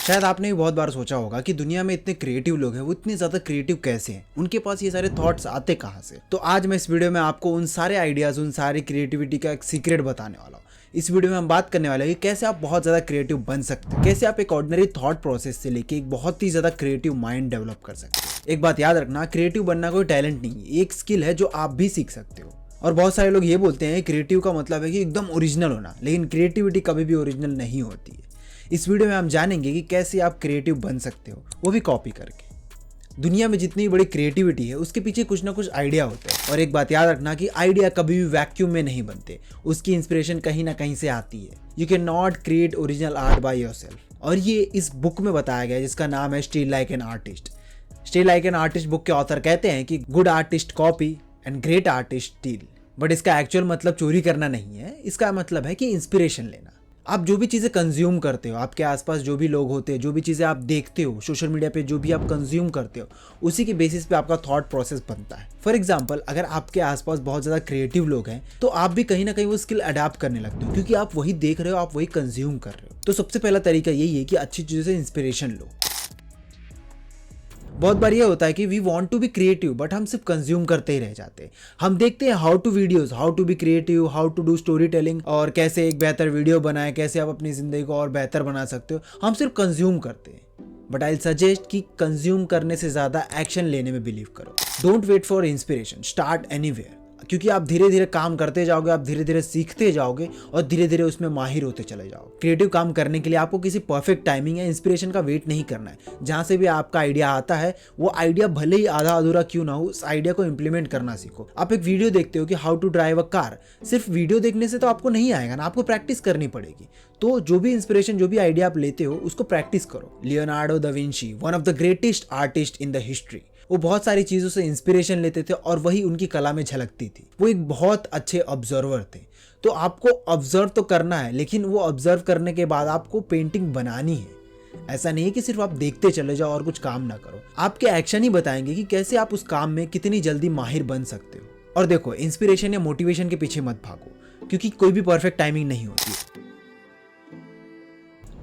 शायद आपने भी बहुत बार सोचा होगा कि दुनिया में इतने क्रिएटिव लोग हैं, वो इतने ज्यादा क्रिएटिव कैसे हैं, उनके पास ये सारे थॉट्स आते कहाँ से। तो आज मैं इस वीडियो में आपको उन सारे आइडियाज, उन सारी क्रिएटिविटी का एक सीक्रेट बताने वाला हूँ। इस वीडियो में हम बात करने वाले हैं कि कैसे आप बहुत ज्यादा क्रिएटिव बन सकते हैं, कैसे आप एक ऑर्डिनरी थॉट प्रोसेस से लेके एक बहुत ही ज्यादा क्रिएटिव माइंड डेवलप कर सकते हैं। एक बात याद रखना, क्रिएटिव बनना कोई टैलेंट नहीं है, एक स्किल है जो आप भी सीख सकते हो। और बहुत सारे लोग ये बोलते हैं क्रिएटिव का मतलब है कि एकदम ओरिजिनल होना, लेकिन क्रिएटिविटी कभी भी ओरिजिनल नहीं होती है। इस वीडियो में हम जानेंगे कि कैसे आप क्रिएटिव बन सकते हो, वो भी कॉपी करके। दुनिया में जितनी बड़ी क्रिएटिविटी है उसके पीछे कुछ ना कुछ आइडिया होता है। और एक बात याद रखना कि आइडिया कभी भी वैक्यूम में नहीं बनते, उसकी इंस्पिरेशन कहीं ना कहीं से आती है। You can not create original art by yourself. और ये इस बुक में बताया गया है जिसका नाम है steel like an artist. Steel like an artist book के ऑथर कहते हैं कि good artist copy and great artist steel. But इसका एक्चुअल मतलब चोरी करना नहीं है, इसका मतलब है कि इंस्पिरेशन लेना। आप जो भी चीज़ें कंज्यूम करते हो, आपके आसपास जो भी लोग होते हैं, जो भी चीज़ें आप देखते हो, सोशल मीडिया पे जो भी आप कंज्यूम करते हो, उसी के बेसिस पे आपका थॉट प्रोसेस बनता है। फॉर एग्जांपल, अगर आपके आसपास बहुत ज़्यादा क्रिएटिव लोग हैं तो आप भी कहीं ना कहीं वो स्किल अडैप्ट करने लगते हो, क्योंकि आप वही देख रहे हो, आप वही कंज्यूम कर रहे हो। तो सबसे पहला तरीका यही है कि अच्छी चीज़ों से इंस्पिरेशन लो। बहुत बार ये होता है कि we want to be creative but हम सिर्फ कंज्यूम करते ही रह जाते हैं। हम देखते हैं how to videos, how to be creative, how to do story telling, और कैसे एक बेहतर वीडियो बनाए, कैसे आप अपनी जिंदगी को और बेहतर बना सकते हो। हम सिर्फ कंज्यूम करते हैं। बट आई सजेस्ट कि कंज्यूम करने से ज़्यादा एक्शन लेने में बिलीव करो। Don't wait for inspiration, start anywhere. क्योंकि आप धीरे धीरे काम करते जाओगे, आप धीरे धीरे सीखते जाओगे और धीरे धीरे उसमें माहिर होते चले जाओगे। क्रिएटिव काम करने के लिए आपको किसी परफेक्ट टाइमिंग या इंस्पिरेशन का वेट नहीं करना है। जहां से भी आपका आइडिया आता है, वो आइडिया भले ही आधा अधूरा क्यों ना हो, उस आइडिया को इंप्लीमेंट करना सीखो। आप एक वीडियो देखते हो कि how to drive a car, सिर्फ वीडियो देखने से तो आपको नहीं आएगा ना, आपको प्रैक्टिस करनी पड़ेगी। तो जो भी इंस्पिरेशन, जो भी आइडिया आप लेते हो, उसको प्रैक्टिस करो। Leonardo da Vinci, one of the greatest artist in the history, वो बहुत सारी चीज़ों से इंस्पिरेशन लेते थे और वही उनकी कला में झलकती थी। वो एक बहुत अच्छे ऑब्जर्वर थे। तो आपको ऑब्जर्व तो करना है, लेकिन वो ऑब्जर्व करने के बाद आपको पेंटिंग बनानी है। ऐसा नहीं है कि सिर्फ आप देखते चले जाओ और कुछ काम ना करो। आपके एक्शन ही बताएंगे कि कैसे आप उस काम में कितनी जल्दी माहिर बन सकते हो। और देखो, इंस्पिरेशन या मोटिवेशन के पीछे मत भागो, क्योंकि कोई भी परफेक्ट टाइमिंग नहीं होती।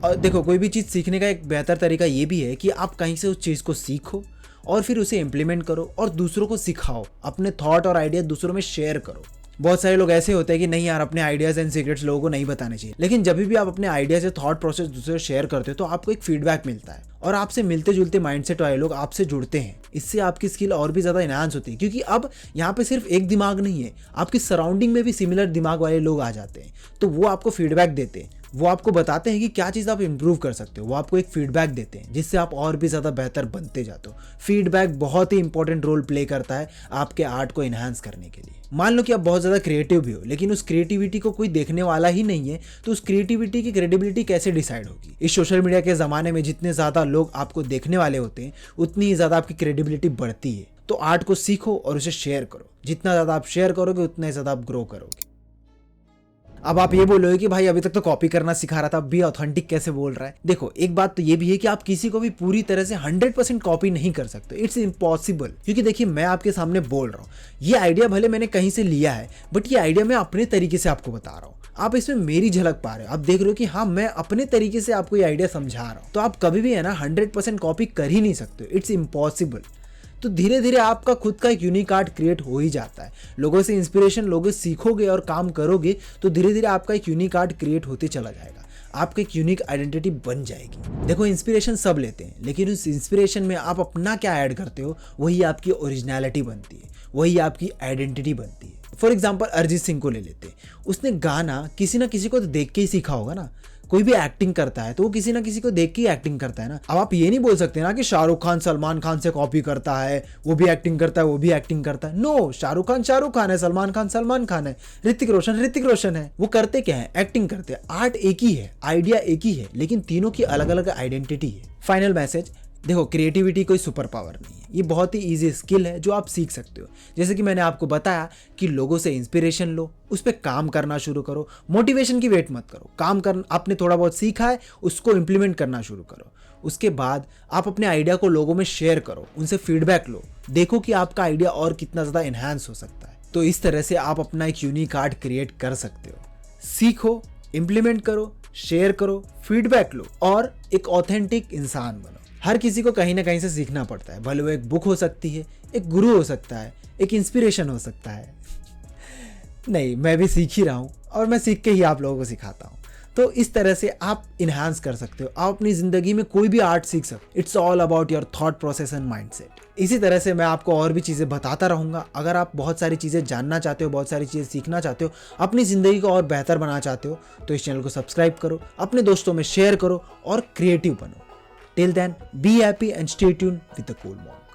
और देखो, कोई भी चीज़ सीखने का एक बेहतर तरीका ये भी है कि आप कहीं से उस चीज़ को सीखो और फिर उसे इम्प्लीमेंट करो और दूसरों को सिखाओ। अपने थॉट और आइडिया दूसरों में शेयर करो। बहुत सारे लोग ऐसे होते हैं कि नहीं यार, अपने आइडियाज़ एंड सीक्रेट्स लोगों को नहीं बताने चाहिए। लेकिन जब भी आप अपने आइडियाज़ या थॉट प्रोसेस दूसरे को शेयर करते हो तो आपको एक फीडबैक मिलता है और आपसे मिलते जुलते माइंडसेट वाले लोग आपसे जुड़ते हैं। इससे आपकी स्किल और भी ज़्यादा इनहांस होती है, क्योंकि अब यहाँ पे सिर्फ एक दिमाग नहीं है, आपकी सराउंडिंग में भी सिमिलर दिमाग वाले लोग आ जाते हैं। तो वो आपको फीडबैक देते हैं, वो आपको बताते हैं कि क्या चीज़ आप इंप्रूव कर सकते हो। वो आपको एक फीडबैक देते हैं जिससे आप और भी ज़्यादा बेहतर बनते जाते हो। फीडबैक बहुत ही इंपॉर्टेंट रोल प्ले करता है आपके आर्ट को इन्हांस करने के लिए। मान लो कि आप बहुत ज़्यादा क्रिएटिव भी हो, लेकिन उस क्रिएटिविटी को कोई देखने वाला ही नहीं है, तो उस क्रिएटिविटी की क्रेडिबिलिटी कैसे डिसाइड होगी। इस सोशल मीडिया के ज़माने में जितने ज़्यादा लोग आपको देखने वाले होते हैं, उतनी ही ज़्यादा आपकी क्रेडिबिलिटी बढ़ती है। तो आर्ट को सीखो और उसे शेयर करो। जितना ज़्यादा आप शेयर करोगे, उतना ही ज़्यादा आप ग्रो करोगे। अब आप ये बोलोगे कि भाई अभी तक तो कॉपी करना सिखा रहा था, अब भी ऑथेंटिक कैसे बोल रहा है। देखो, एक बात तो ये भी है कि आप किसी को भी पूरी तरह से 100% कॉपी नहीं कर सकते। It's impossible. क्योंकि देखिए, मैं आपके सामने बोल रहा हूँ, ये आइडिया भले मैंने कहीं से लिया है, बट ये आइडिया मैं अपने तरीके से आपको बता रहा हूँ। आप इसमें मेरी झलक पा रहे हो, आप देख रहे हो कि हाँ, मैं अपने तरीके से आपको ये आइडिया समझा रहा हूँ। तो आप कभी भी है ना 100% कॉपी कर ही नहीं सकते। It's impossible. तो धीरे धीरे आपका खुद का एक यूनिक आर्ट क्रिएट हो ही जाता है। लोगों से इंस्पिरेशन लोगे, सीखोगे और काम करोगे, तो धीरे धीरे आपका एक यूनिक आर्ट क्रिएट होते चला जाएगा। आपका एक यूनिक आइडेंटिटी बन जाएगी। देखो, इंस्पिरेशन सब लेते हैं, लेकिन उस इंस्पिरेशन में आप अपना क्या ऐड करते हो, वही आपकी ओरिजिनलिटी बनती है, वही आपकी आइडेंटिटी बनती है। फॉर एग्जाम्पल, अरिजीत सिंह को ले लेते हैं। उसने गाना किसी ना किसी को तो देख के ही सीखा होगा ना। कोई भी एक्टिंग करता है तो वो किसी ना किसी को देख के ही एक्टिंग करता है ना। अब आप ये नहीं बोल सकते ना कि शाहरुख खान सलमान खान से कॉपी करता है, वो भी एक्टिंग करता है, वो भी एक्टिंग करता है। नो, शाहरुख खान है, सलमान खान है, ऋतिक रोशन है। वो करते क्या है? एक्टिंग करते हैं। आर्ट एक ही है, आइडिया एक ही है, लेकिन तीनों की अलग अलग आइडेंटिटी है। फाइनल मैसेज, देखो, क्रिएटिविटी कोई सुपर पावर नहीं है, ये बहुत ही इजी स्किल है जो आप सीख सकते हो। जैसे कि मैंने आपको बताया कि लोगों से इंस्पिरेशन लो, उस पर काम करना शुरू करो। मोटिवेशन की वेट मत करो, काम कर, आपने थोड़ा बहुत सीखा है उसको इम्प्लीमेंट करना शुरू करो। उसके बाद आप अपने आइडिया को लोगों में शेयर करो, उनसे फीडबैक लो, देखो कि आपका आइडिया और कितना ज़्यादा इन्हांस हो सकता है। तो इस तरह से आप अपना एक यूनिक आर्ट क्रिएट कर सकते हो। सीखो, इम्प्लीमेंट करो, शेयर करो, फीडबैक लो और एक ऑथेंटिक इंसान बनो। हर किसी को कहीं ना कहीं से सीखना पड़ता है, भले वो एक बुक हो सकती है, एक गुरु हो सकता है, एक इंस्पिरेशन हो सकता है। नहीं, मैं भी सीख ही रहा हूँ और मैं सीख के ही आप लोगों को सिखाता हूँ। तो इस तरह से आप इन्हांस कर सकते हो, आप अपनी ज़िंदगी में कोई भी आर्ट सीख सकते हो। It's all about your thought process and mindset. इसी तरह से मैं आपको और भी चीज़ें बताता रहूँगा। अगर आप बहुत सारी चीज़ें जानना चाहते हो, बहुत सारी चीज़ें सीखना चाहते हो, अपनी ज़िंदगी को और बेहतर बनाना चाहते हो, तो इस चैनल को सब्सक्राइब करो, अपने दोस्तों में शेयर करो और क्रिएटिव बनो। Till then, be happy and stay tuned with the cool mom.